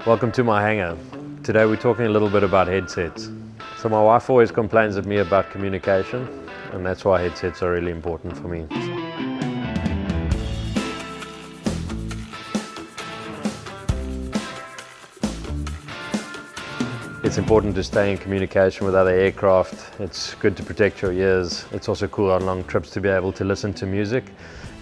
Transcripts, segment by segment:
Welcome to my hangar. Today we're talking a little bit about headsets. So my wife always complains at me about communication, and that's why headsets are really important for me. It's important to stay in communication with other aircraft. It's good to protect your ears. It's also cool on long trips to be able to listen to music.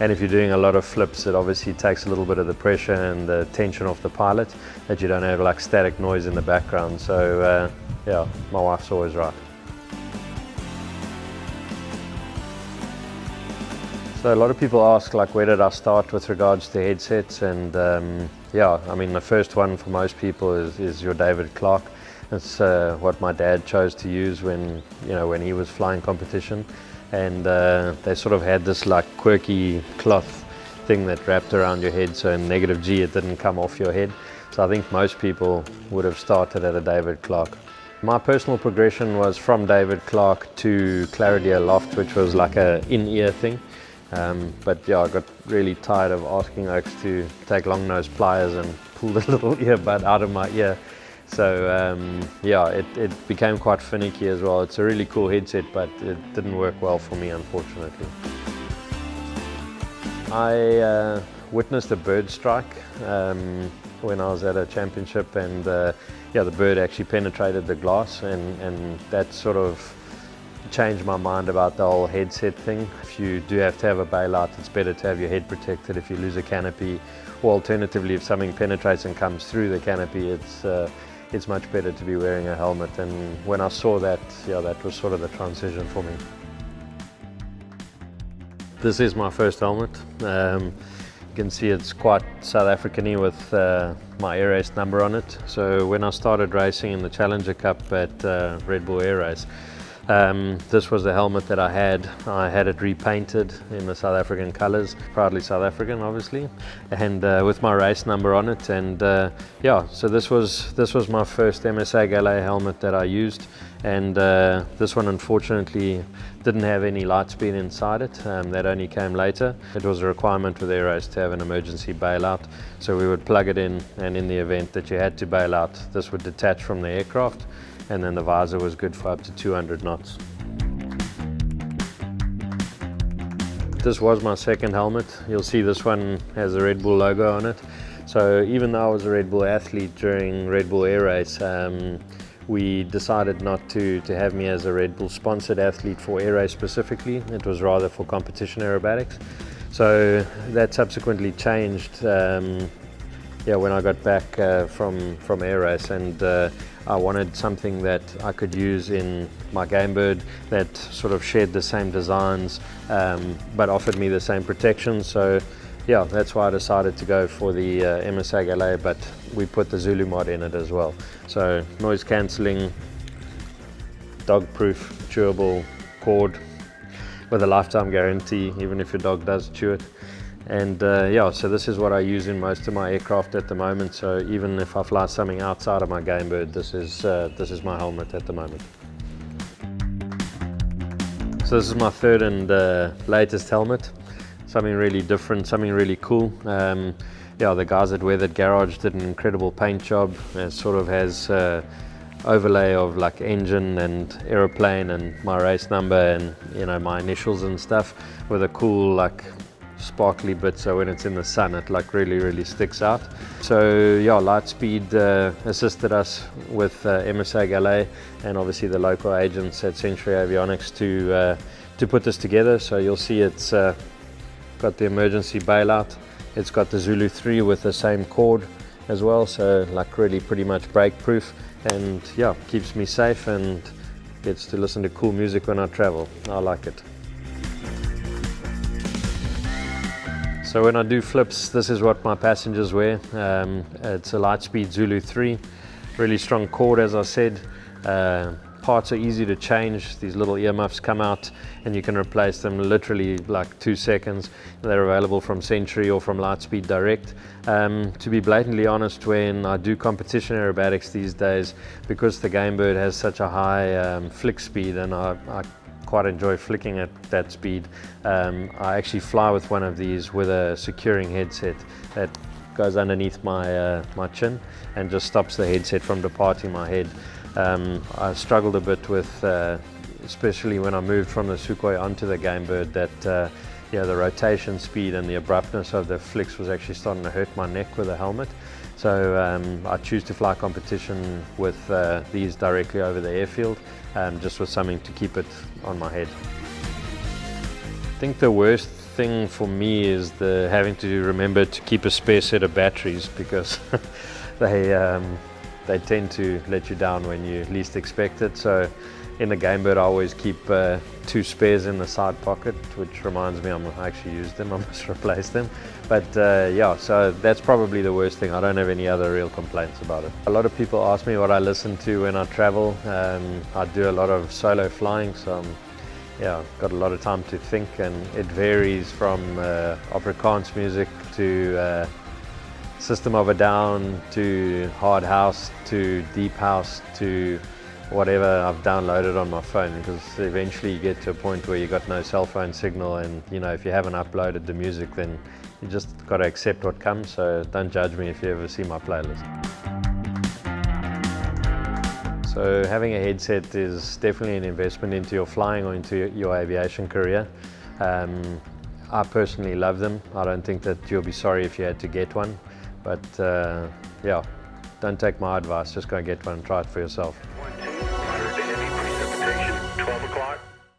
And if you're doing a lot of flips, it obviously takes a little bit of the pressure and the tension off the pilot, that you don't have like static noise in the background. So yeah, my wife's always right. So a lot of people ask, like, where did I start with regards to headsets? And yeah, I mean, the first one for most people is your David Clark. It's what my dad chose to use when he was flying competition. And they sort of had this like quirky cloth thing that wrapped around your head, so in negative G it didn't come off your head. So I think most people would have started at a David Clark. My personal progression was from David Clark to Claridia Loft, which was like a in-ear thing. But yeah, I got really tired of asking Oaks to take long nose pliers and pull the little earbud out of my ear. So yeah, it became quite finicky as well. It's a really cool headset, but it didn't work well for me, unfortunately. I witnessed a bird strike when I was at a championship, and yeah, the bird actually penetrated the glass, and that sort of changed my mind about the whole headset thing. If you do have to have a bailout, it's better to have your head protected if you lose a canopy, or alternatively, if something penetrates and comes through the canopy, it's much better to be wearing a helmet. And when I saw that, yeah, that was sort of the transition for me. This is my first helmet. You can see it's quite South African-y with my Air Race number on it. So when I started racing in the Challenger Cup at Red Bull Air Race, this was the helmet that I had. I had it repainted in the South African colours, proudly South African obviously, and with my race number on it. And yeah, so this was my first MSA Gallet helmet that I used, and this one unfortunately didn't have any Lightspeed inside it. That only came later. It was a requirement with Air Race to have an emergency bailout, so we would plug it in, and in the event that you had to bail out, this would detach from the aircraft, and then the visor was good for up to 200 knots. This was my second helmet. You'll see this one has a Red Bull logo on it. So even though I was a Red Bull athlete during Red Bull Air Race, we decided not to have me as a Red Bull sponsored athlete for Air Race specifically. It was rather for competition aerobatics. So that subsequently changed yeah, when I got back from Air Race, and I wanted something that I could use in my Gamebird that sort of shared the same designs, but offered me the same protection. So yeah, that's why I decided to go for the MSA Gallet, but we put the Zulu mod in it as well. So noise cancelling, dog-proof, chewable cord with a lifetime guarantee, even if your dog does chew it. And yeah, so this is what I use in most of my aircraft at the moment. So even if I fly something outside of my Gamebird, this is my helmet at the moment. So this is my third and latest helmet. Something really different, something really cool. Yeah, the guys at Weathered Garage did an incredible paint job. It sort of has overlay of like engine and aeroplane and my race number and my initials and stuff, with a cool like sparkly bit, so when it's in the sun it like really sticks out. So yeah, Lightspeed assisted us with MSA Gallet and obviously the local agents at Century Avionics to put this together. So you'll see it's got the emergency bailout, it's got the Zulu 3 with the same cord as well, so like really pretty much brake proof, and yeah, keeps me safe and gets to listen to cool music when I travel. I like it. So when I do flips, this is what my passengers wear. It's a Lightspeed Zulu 3, really strong cord, as I said. Parts are easy to change. These little earmuffs come out and you can replace them literally like 2 seconds. They're available from Century or from Lightspeed direct. To be blatantly honest, when I do competition aerobatics these days, because the Gamebird has such a high flick speed and I quite enjoy flicking at that speed. I actually fly with one of these with a securing headset that goes underneath my chin and just stops the headset from departing my head. I struggled a bit with, especially when I moved from the Sukhoi onto the Game Bird, that yeah, the rotation speed and the abruptness of the flicks was actually starting to hurt my neck with the helmet. So I choose to fly competition with these directly over the airfield, just with something to keep it on my head. I think the worst thing for me is having to remember to keep a spare set of batteries, because they tend to let you down when you least expect it. So in the Game Bird I always keep 2 spares in the side pocket, which reminds me I actually used them, I must replace them. But yeah, so that's probably the worst thing. I don't have any other real complaints about it. A lot of people ask me what I listen to when I travel. I do a lot of solo flying, so yeah, I've got a lot of time to think, and it varies from Afrikaans music to System of a Down to hard house to deep house to whatever I've downloaded on my phone, because eventually you get to a point where you got no cell phone signal, and you know, if you haven't uploaded the music, then you just got to accept what comes. So don't judge me if you ever see my playlist. So having a headset is definitely an investment into your flying or into your aviation career. I personally love them. I don't think that you'll be sorry if you had to get one, but yeah, don't take my advice, just go and get one and try it for yourself.